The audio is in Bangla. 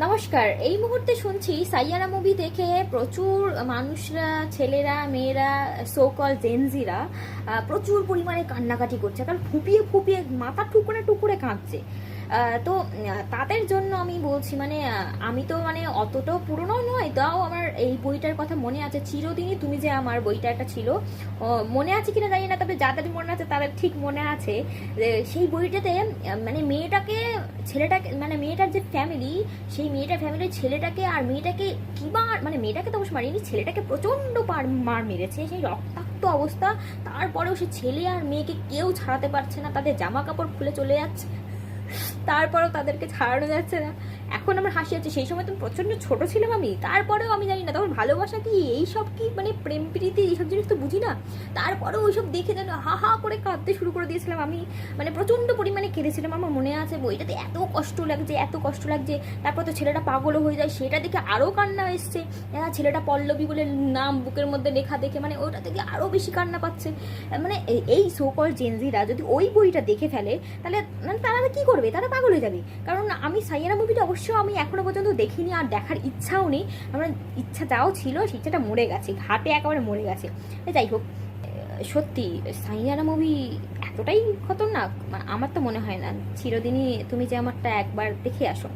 নমস্কার। এই মুহূর্তে শুনছি সাইয়ারা মুভি দেখে প্রচুর মানুষরা, ছেলেরা, মেয়েরা, সো কল জেনজিরা প্রচুর পরিমাণে কান্নাকাটি করছে, কারণ ফুপিয়ে ফুপিয়ে মাথা টুকরে টুকরে কাঁদছে। তাদের জন্য আমি বলছি, আমি তো অতটাও পুরনো নয়, তাও আমার এই বইটার কথা মনে আছে। চিরদিনই তুমি যে আমার বইটা একটা ছিল, মনে আছে কিনা জানি না, তবে যাদের মনে আছে তাদের ঠিক মনে আছে। সেই বইটাতে মেয়েটাকে, ছেলেটাকে, মেয়েটার যে ফ্যামিলি, সেই মেয়েটার ফ্যামিলির ছেলেটাকে আর মেয়েটাকে কিবার, মেয়েটাকে তো অবশ্য মারিনি, ছেলেটাকে প্রচণ্ড মার মেরেছে, সেই রক্তাক্ত অবস্থা। তারপরেও সে ছেলে আর মেয়েকে কেউ ছাড়াতে পারছে না, তাদের জামা কাপড় খুলে চলে যাচ্ছে, তারপরেও তাদেরকে ছাড়ানো যাচ্ছে না। এখন আমার হাসি আছে, সেই সময় তো প্রচণ্ড ছোট ছিলাম আমি, তারপরেও আমি জানি না তখন ভালোবাসা কি, এইসব কি, প্রেম প্রীতি, এইসব জিনিস তো বুঝি না। তারপরেও ওইসব দেখে যেন হা হা করে কাঁদতে শুরু করে দিয়েছিলাম আমি, প্রচণ্ড পরিমাণে কেঁদেছিলাম। আমার মনে আছে বইটাতে এত কষ্ট লাগছে, এত কষ্ট লাগছে। তারপর তো ছেলেটা পাগলও হয়ে যায়, সেটা দেখে আরও কান্না এসছে। ছেলেটা পল্লবী বলে নাম বুকের মধ্যে লেখা দেখে ওটা থেকে আরও বেশি কান্না পাচ্ছে। এই সোকল জেনজিরা যদি ওই বইটা দেখে ফেলে, তাহলে তারা কি করবে? তারা পাগল হয়ে যাবে। কারণ আমি সাইয়ারা মুভিটা অবশ্য আমি এখনো পর্যন্ত দেখিনি, আর দেখার ইচ্ছাও নেই। আমার ইচ্ছা যাও ছিল, সেই ইচ্ছাটা মরে গেছে, ঘাটে একেবারে মরে গেছে। যাই হোক, সত্যি সাইয়ারা মুভি এতটাই খতরনাক আমার তো মনে হয় না। চিরদিনই তুমি যে আমারটা একবার দেখে আসো।